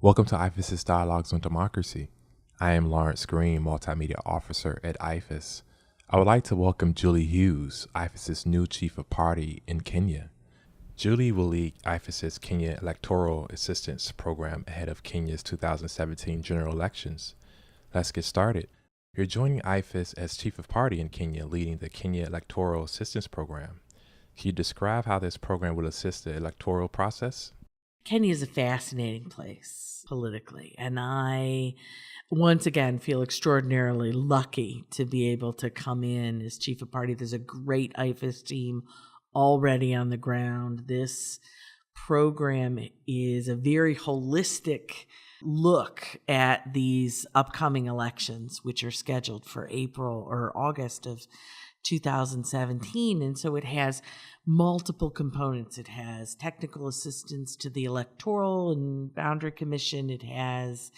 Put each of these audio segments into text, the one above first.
Welcome to IFES Dialogues on Democracy. I am Lawrence Green, Multimedia Officer at IFES. I would like to welcome Julie Hughes, IFES's new Chief of Party in Kenya. Julie will lead IFES's Kenya Electoral Assistance Program ahead of Kenya's 2017 general elections. Let's get started. You're joining IFES as Chief of Party in Kenya, leading the Kenya Electoral Assistance Program. Can you describe how this program will assist the electoral process? Kenya is a fascinating place politically, and I once again feel extraordinarily lucky to be able to come in as Chief of Party. There's a great IFES team already on the ground. This program is a very holistic look at these upcoming elections, which are scheduled for April or August of 2017. And so it has multiple components. It has technical assistance to the Electoral and Boundary Commission. It has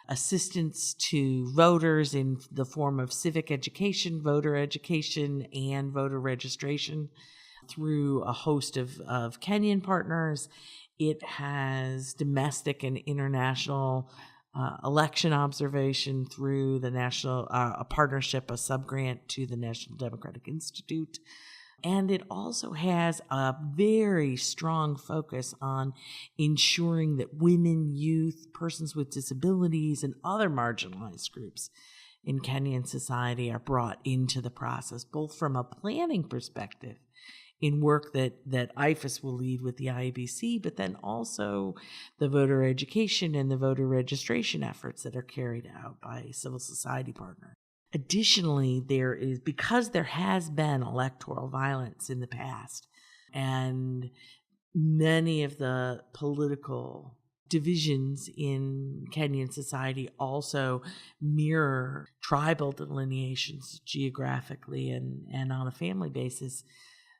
assistance to voters in the form of civic education, voter education, and voter registration through a host of Kenyan partners. It has domestic and international election observation through the national a partnership, a subgrant to the National Democratic Institute. And it also has a very strong focus on ensuring that women, youth, persons with disabilities, and other marginalized groups in Kenyan society are brought into the process, both from a planning perspective in work that IFES will lead with the IEBC, but then also the voter education and the voter registration efforts that are carried out by civil society partners. Additionally, because there has been electoral violence in the past, and many of the political divisions in Kenyan society also mirror tribal delineations geographically and on a family basis,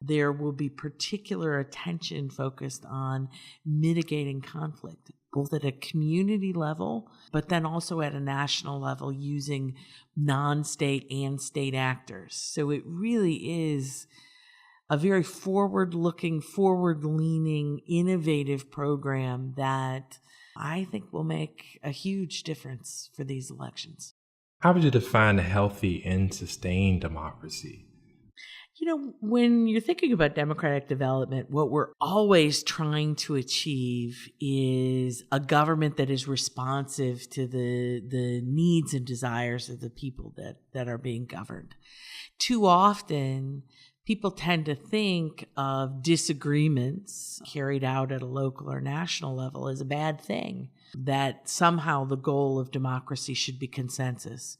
there will be particular attention focused on mitigating conflict, both at a community level, but then also at a national level using non-state and state actors. So it really is a very forward-looking, forward-leaning, innovative program that I think will make a huge difference for these elections. How would you define a healthy and sustained democracy? You know, when you're thinking about democratic development, what we're always trying to achieve is a government that is responsive to the needs and desires of the people that are being governed. Too often, people tend to think of disagreements carried out at a local or national level as a bad thing, that somehow the goal of democracy should be consensus.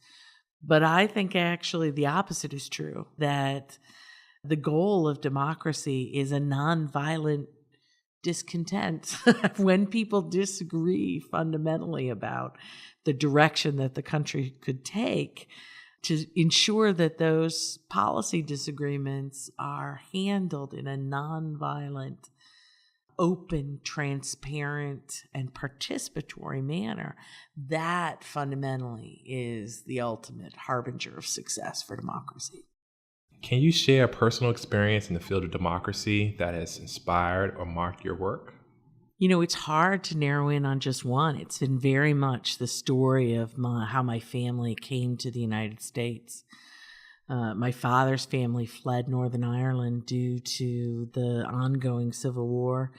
But I think actually the opposite is true, that the goal of democracy is a nonviolent discontent when people disagree fundamentally about the direction that the country could take, to ensure that those policy disagreements are handled in a nonviolent, open, transparent, and participatory manner. That fundamentally is the ultimate harbinger of success for democracy. Can you share a personal experience in the field of democracy that has inspired or marked your work? You know, it's hard to narrow in on just one. It's been very much the story of how my family came to the United States. My father's family fled Northern Ireland due to the ongoing civil war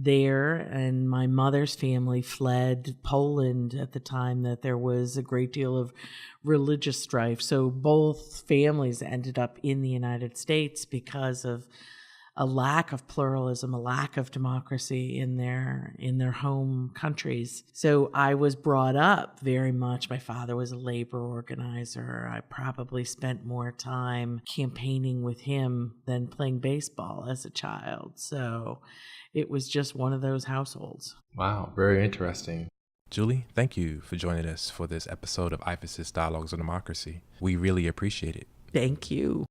there, and my mother's family fled Poland at the time that there was a great deal of religious strife. So both families ended up in the United States because of a lack of pluralism, a lack of democracy in their home countries. So I was brought up very much. My father was a labor organizer. I probably spent more time campaigning with him than playing baseball as a child. So it was just one of those households. Wow, very interesting. Julie, thank you for joining us for this episode of IFES Dialogues on Democracy. We really appreciate it. Thank you.